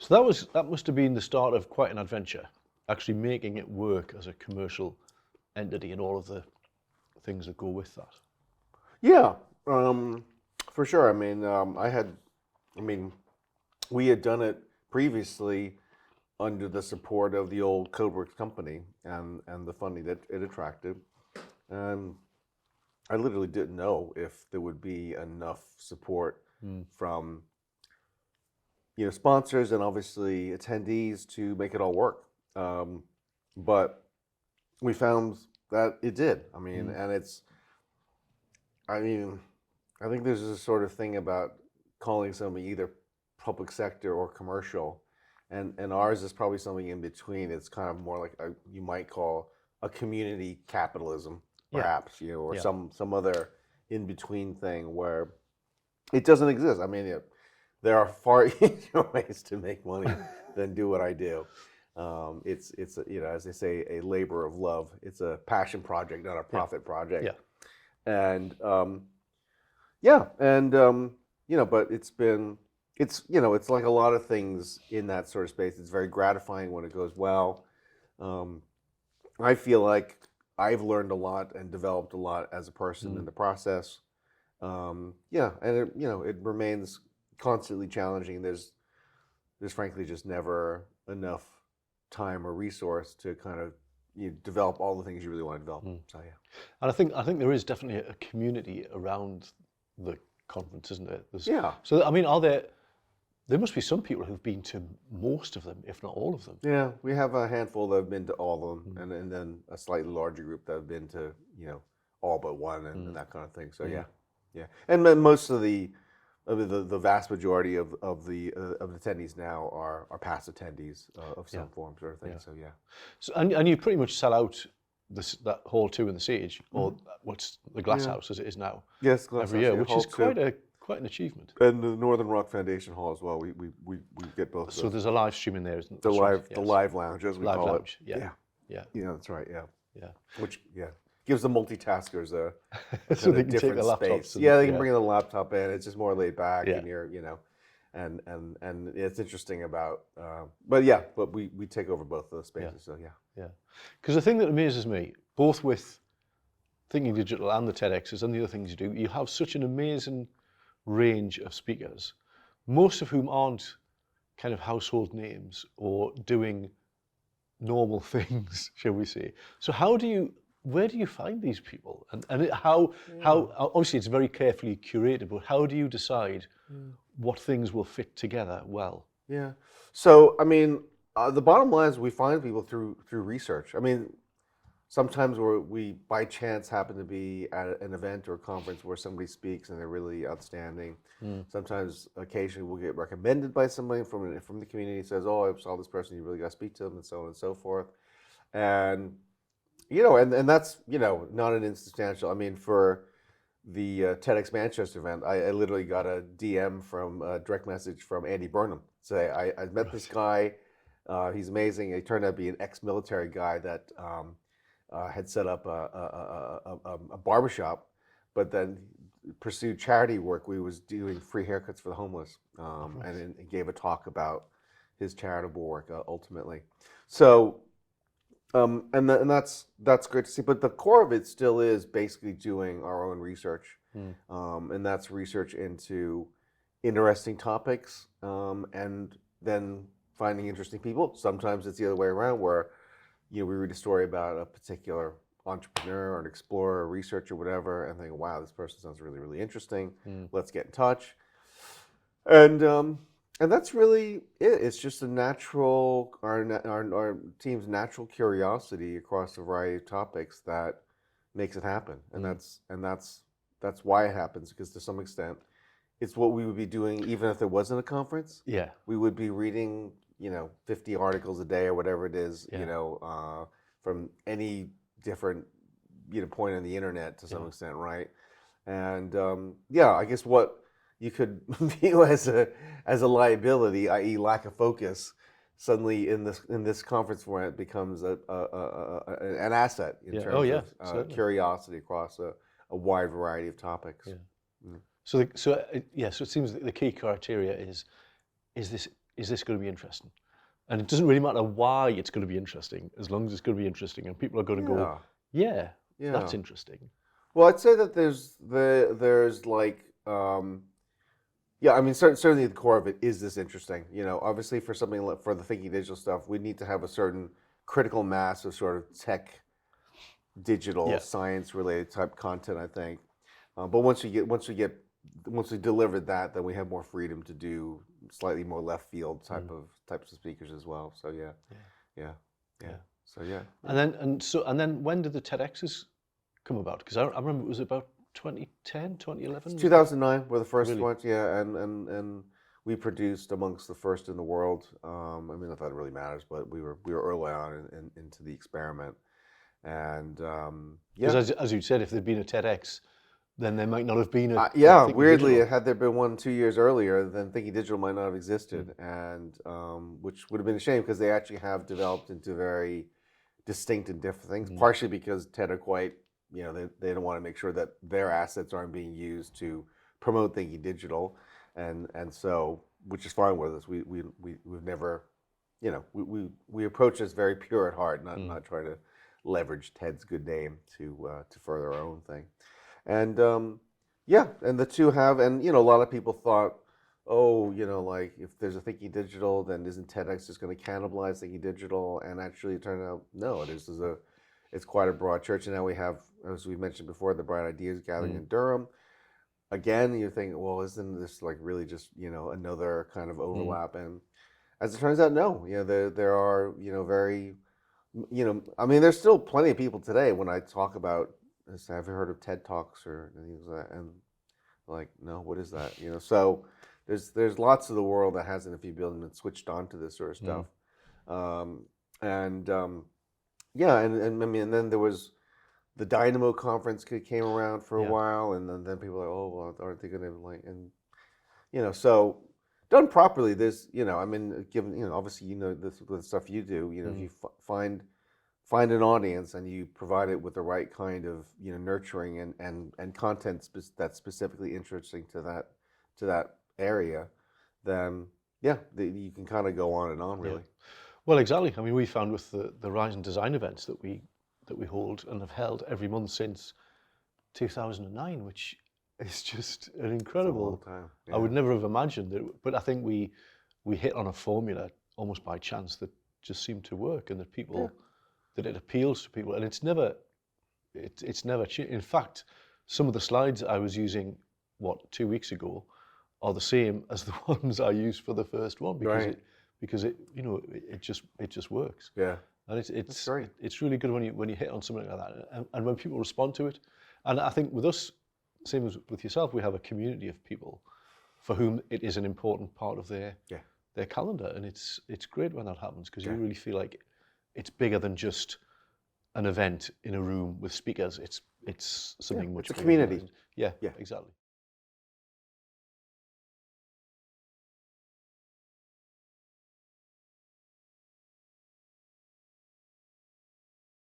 So that must have been the start of quite an adventure, actually making it work as a commercial entity and all of the things that go with that. Yeah, for sure. I mean, we had done it previously under the support of the old CodeWorks company and the funding that it attracted. And I literally didn't know if there would be enough support from sponsors and obviously attendees to make it all work. But we found that it did. And I mean, I think there's this sort of thing about calling something either public sector or commercial, and ours is probably something in between. It's kind of more like you might call a community capitalism, perhaps, or some other in between thing where it doesn't exist. There are far easier ways to make money than do what I do. It's as they say, a labor of love. It's a passion project, not a profit project. Yeah. And but it's like a lot of things in that sort of space. It's very gratifying when it goes well. I feel like I've learned a lot and developed a lot as a person in the process. And it remains constantly challenging. There's frankly just never enough time or resource to kind of develop all the things you really want to develop. So yeah. And I think there is definitely a community around the conference, isn't there? So there must be some people who've been to most of them, if not all of them. Yeah, we have a handful that have been to all of them, and then a slightly larger group that have been to all but one and that kind of thing. So yeah, and then most of the vast majority of the attendees now are past attendees of some form sort of thing. So yeah. So and you pretty much sell out that hall 2 in the Sage, or what's the Glass House as it is now. Yes, Glass every House, year, which is quite an achievement. And the Northern Rock Foundation Hall as well. We get both. So there's a live stream in there, isn't there? The live lounge, as we live call lounge. it. Yeah, that's right. Yeah. Which gives the multitaskers a so they can different take the space. laptops. They can bring the laptop in. It's just more laid back, Yeah. and you're and it's interesting about. But we take over both of those spaces. So yeah. Because the thing that amazes me, both with Thinking Digital and the TEDx's and the other things you do, you have such an amazing range of speakers, most of whom aren't kind of household names or doing normal things, shall we say. So where do you find these people? And how obviously it's very carefully curated, but how do you decide what things will fit together well? Yeah. So the bottom line is we find people through research. Sometimes we by chance happen to be at an event or a conference where somebody speaks and they're really outstanding. Sometimes, occasionally, we'll get recommended by somebody from the community who says, "Oh, I saw this person. You really got to speak to them," and so on and so forth. And and that's not an insubstantial. For the TEDx Manchester event, I literally got a DM from a direct message from Andy Burnham. Say, I met this guy. He's amazing. He turned out to be an ex-military guy that had set up a barbershop, but then pursued charity work. We was doing free haircuts for the homeless, and gave a talk about his charitable work ultimately. So, and that's great to see. But the core of it still is basically doing our own research, and that's research into interesting topics, and then finding interesting people. Sometimes it's the other way around, where we read a story about a particular entrepreneur or an explorer or researcher or whatever, and think, wow, this person sounds really, really interesting. Let's get in touch. And that's really it. It's just our team's natural curiosity across a variety of topics that makes it happen. And that's why it happens, because to some extent, it's what we would be doing even if there wasn't a conference. Yeah. We would be reading 50 articles a day or whatever it is, from any different, point on the internet to some extent, right? And I guess what you could view as a liability, i.e., lack of focus, suddenly in this conference format becomes an asset in terms of curiosity across a wide variety of topics. Yeah. So it seems that the key criteria is this is this going to be interesting? And it doesn't really matter why it's going to be interesting, as long as it's going to be interesting and people are going to go, yeah, that's interesting. Well, I'd say that there's like, yeah, I mean, certainly the core of it is this interesting. You know, obviously for something like, for the Thinking Digital stuff, we need to have a certain critical mass of sort of tech, digital, science-related type content, I think. But once we delivered that, then we have more freedom to do slightly more left field types of speakers as well. So yeah. So yeah. And then when did the TEDx's come about? Because I remember it was about 2010, 2011? 2009 were the first Really? ones, yeah, and we produced amongst the first in the world. I mean, not that it really matters, but we were early on into the experiment, and Because as you said, if there'd been a TEDx, then there might not have been a yeah. Thinking Weirdly, Digital. had there been one 2 years earlier, then Thinking Digital might not have existed, and which would have been a shame because they actually have developed into very distinct and different things. Partially because TED are quite, you know, they don't want to make sure that their assets aren't being used to promote Thinking Digital, and so, which is fine with us. We've never, you know, we approach this very pure at heart, not try to leverage TED's good name to further our own thing, and yeah, and the two have, and you know, a lot of people thought, oh, you know, like if there's a Thinking Digital, then isn't TEDx just going to cannibalize Thinking Digital? And actually, it turned out no, it's quite a broad church. And now we have, as we mentioned before, the Bright Ideas Gathering in Durham. Again, you think, well, isn't this like really just, you know, another kind of overlap? And as it turns out, no. You know, there are, you know, very, you know, I mean, there's still plenty of people today when I talk about, have you heard of TED Talks or things like that? And like, no, what is that? You know, so there's lots of the world that hasn't, if you been switched on to this sort of stuff. Yeah, and I mean, and then there was the Dynamo conference came around for a while, and then people are like, oh, well, aren't they going to like, and you know, so done properly, there's, you know, I mean, given, you know, obviously, you know, this the stuff you do, you know, if you find an audience and you provide it with the right kind of, you know, nurturing and content that's specifically interesting to that area, then yeah, you can kind of go on and on, really. Well, exactly. I mean, we found with the Rise and Design events that we hold and have held every month since 2009, which is just an incredible time. I would never have imagined it, but I think we hit on a formula almost by chance that just seemed to work, and that people that it appeals to people, and it's never changed. In fact, some of the slides I was using 2 weeks ago are the same as the ones I used for the first one, because it you know, it just works. Yeah. And it's great. It's really good when you hit on something like that, and when people respond to it. And I think with us, same as with yourself, we have a community of people for whom it is an important part of their calendar, and it's great when that happens, because you really feel like it's bigger than just an event in a room with speakers. It's something much bigger. It's a community. Yeah, exactly.